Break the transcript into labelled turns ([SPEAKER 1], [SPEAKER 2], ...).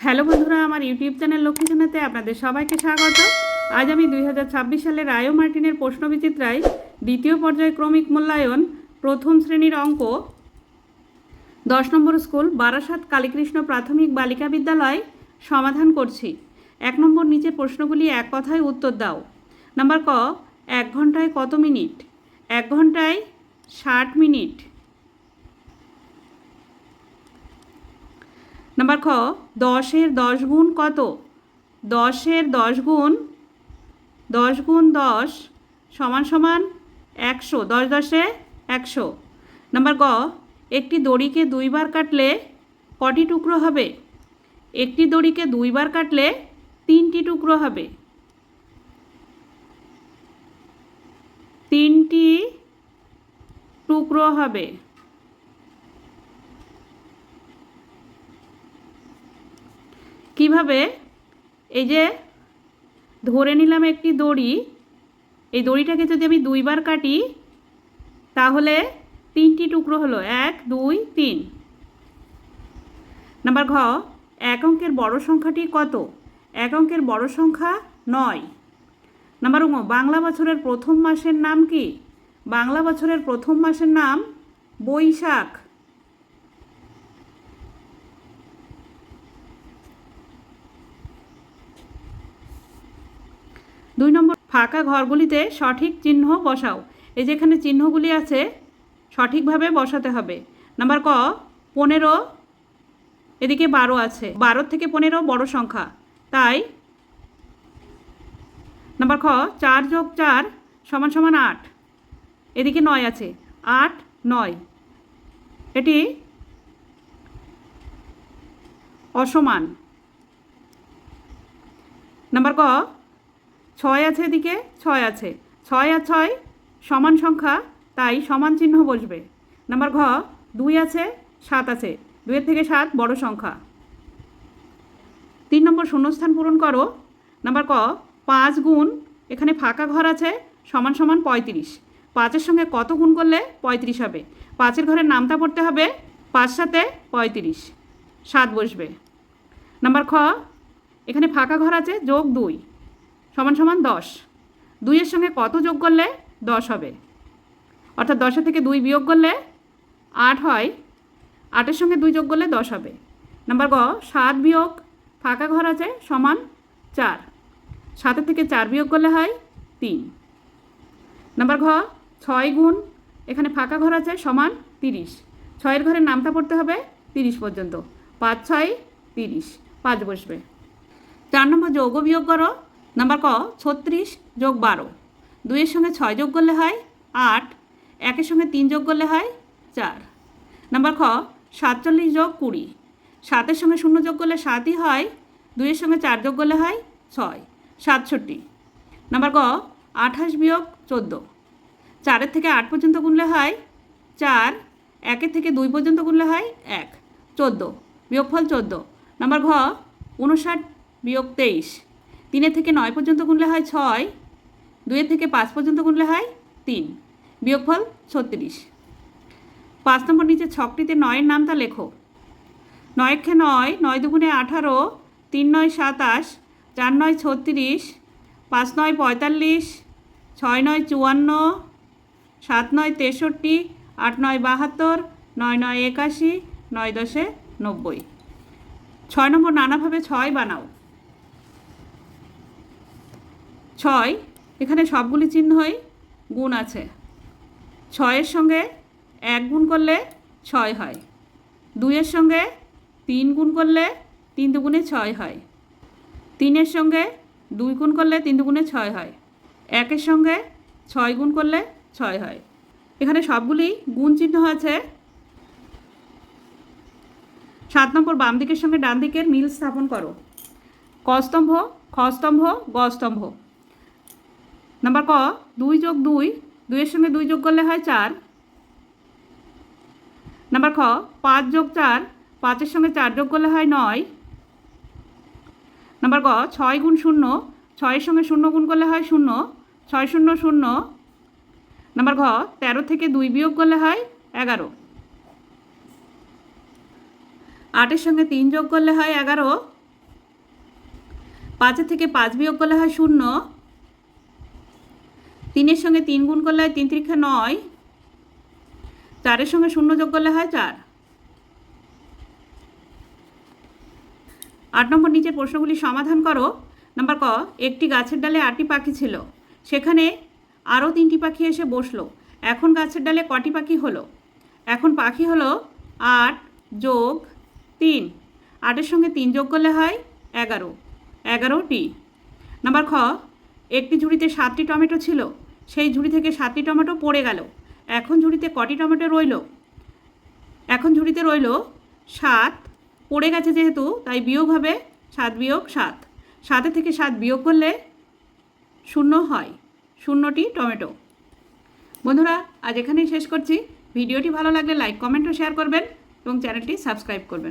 [SPEAKER 1] Hello বন্ধুরা, আমার YouTube channel লক্ষ্মীখানাতে আপনাদের সবাইকে স্বাগত। আজ আমি 2026 সালে রায় ও মার্টিনের প্রশ্নবিচিত্রায় দ্বিতীয় পর্যায় ক্রমিক মূল্যায়ন প্রথম শ্রেণীর অঙ্ক 10 নম্বর স্কুল বারাসাত কালীকৃষ্ণ প্রাথমিক বালিকা বিদ্যালয় সমাধান করছি। 1 নম্বর নিচের প্রশ্নগুলি এক কথায় উত্তর দাও। নাম্বার ক, 1 ঘন্টায় কত মিনিট? 1 ঘন্টায় 60 মিনিট। নাম্বার খ, 10-এর 10 গুণ কত? 10-এর 10 গুণ 10 গুণ 10 সমান সমান 100। 10 10-এ 100। নাম্বার গ, একটি দড়িকে 2 বার কাটলে কটি টুকরো হবে? একটি দড়িকে 2 বার কাটলে 3টি টুকরো হবে। 3টি টুকরো হবে। কিভাবে? এই যে ধরে নিলাম একটি দড়ি, এই দড়িটাকে যদি আমি 2 বার কাটি তাহলে 3টি টুকরো হলো, 1 2 3। নাম্বার ঘ, 1 অঙ্কের বড় সংখ্যাটি কত? 1 অঙ্কের বড় সংখ্যা 9। নাম্বার ঙ, বাংলা বছরের প্রথম মাসের নাম কি? বাংলা বছরের প্রথম মাসের নাম বৈশাখ। 2 নম্বর, ফাঁকা ঘরগুলিতে সঠিক চিহ্ন বসাও। এই যে এখানে চিহ্নগুলি আছে, সঠিকভাবে বসাতে হবে। নাম্বার ক, 15, এদিকে 12 আছে, 12 থেকে 15 বড় সংখ্যা, তাই। নাম্বার খ, 4 যোগ 4 সমান সমান 8, এদিকে 9 আছে, 8 9, এটি অসমান। নাম্বার ক, 6 আছে, এদিকে 6 আছে, 6 আর 6 সমান সংখ্যা, তাই সমান চিহ্ন বসবে। নাম্বার ঘ, 2 আছে 7 আছে, 2 থেকে 7 বড় সংখ্যা। 3 নম্বর, শূন্যস্থান পূরণ করো। নাম্বার ক, 5 গুণ, এখানে ফাঁকা ঘর আছে, সমান সমান 35। 5-এর সঙ্গে কত গুণ করলে 35 হবে? 5-এর ঘরের নামতা পড়তে হবে, 5 7 35, 7 বসবে। নাম্বার খ, এখানে ফাঁকা ঘর আছে, যোগ 2 সমান সমান 10। 2-এর সঙ্গে কত যোগ করলে 10 হবে? অর্থাৎ 10-এর থেকে 2 বিয়োগ করলে 8 হয়, 8-এর সঙ্গে 2 যোগ করলে 10 হবে। নাম্বার গ, 7 বিয়োগ ফাঁকা ঘর আছে সমান 4, 7-এর থেকে 4 বিয়োগ করলে হয় 3। নাম্বার ঘ, 6 গুণ, এখানে ফাঁকা ঘর আছে সমান 30, 6-এর ঘরের নামতা পড়তে হবে 30 পর্যন্ত, 5 6 30, 5 বসবে। 4 নম্বর, যোগ ও বিয়োগ করো। নাম্বার ক, 36 যোগ 12, 2-এর সঙ্গে 6 যোগ করলে হয় 8, 1-এর সঙ্গে 3 যোগ করলে হয় 4। নাম্বার খ, 47 যোগ 20, 7-এর সঙ্গে 0 যোগ করলে 7ই হয়, 2-এর সঙ্গে 4 যোগ করলে হয় 6, 67। নাম্বার গ, 28 বিয়োগ 14, 4-এর থেকে 8 পর্যন্ত গুনলে হয় 4, 1-এর থেকে 2 পর্যন্ত গুনলে হয় 1, 14, বিয়োগফল 14। নাম্বার ঘ, 59 বিয়োগ 23, 3-এর থেকে 9 পর্যন্ত গুনলে হয় 6, 2-এর থেকে 5 পর্যন্ত গুনলে হয় 3, বিয়োগফল 36। 5 নম্বর, নিচে ছকটিতে 9-এর নামটা লেখো। 9-একে 9, 9 দুগুণে 18, 3 9 27, 4 9 36, 5 9 45, 6 9 54, 7 9 63, 8 9 72, 9 9 81, 9 10 90। 6 নম্বর, নানাভাবে 6 বানাও। 6, এখানে সবগুলি চিহ্নই গুণ আছে। 6-এর সঙ্গে 1 গুণ করলে 6 হয়, 2-এর সঙ্গে 3 গুণ করলে 3 দুগুণে 6 হয়, 3-এর সঙ্গে 2 গুণ করলে 3 দুগুণে 6 হয়, 1-এর সঙ্গে 6 গুণ করলে 6 হয়। এখানে সবগুলি গুণ চিহ্ন আছে। 7 নম্বর, বাম দিকের সঙ্গে ডান দিকের মিল স্থাপন করো। ক স্তম্ভ, খ স্তম্ভ, গ স্তম্ভ। নাম্বার ক, 2 যোগ 2, 2-এর সঙ্গে 2 যোগ করলে হয় 4। নাম্বার খ, 5 যোগ 4, 5-এর সঙ্গে 4 যোগ করলে হয় 9। নাম্বার গ, 6 গুণ 0, 6-এর সঙ্গে 0 গুণ করলে হয় 0, 6 0 0। নাম্বার ঘ, 13 থেকে 2 বিয়োগ করলে হয় 11। 8-এর সঙ্গে 3 যোগ করলে হয় 11, 5 থেকে 5 বিয়োগ করলে হয় 0, 3 সঙ্গে 3 গুণ করলে হয় 3 3 9, 4 সঙ্গে 0 যোগ করলে হয় 4। 8 নম্বর নিচের প্রশ্নগুলি সমাধান করো। নাম্বার ক, একটি গাছের ডালে 8টি পাখি ছিল, সেখানে আরও 3টি পাখি এসে বসলো, এখন গাছের ডালে কটি পাখি হলো? এখন পাখি হলো 8 যোগ 3, 8 সঙ্গে 3 যোগ করলে হয় 11, 11টি। নাম্বার খ, একটি ঝুড়িতে 7টি টমেটো ছিল, সেই ঝুড়ি থেকে 7টি টমেটো পড়ে গেল, এখন ঝুড়িতে কটি টমেটো রইল? এখন ঝুড়িতে রইল 7, পড়ে গেছে যেহেতু তাই বিয়োগ হবে 7 বিয়োগ 7, 7 থেকে 7 বিয়োগ করলে 0 হয়, 0টি টমেটো। বন্ধুরা, আজ এখানেই শেষ করছি। ভিডিওটি ভালো লাগলে লাইক, কমেন্ট ও শেয়ার করবেন এবং চ্যানেলটি সাবস্ক্রাইব করবেন।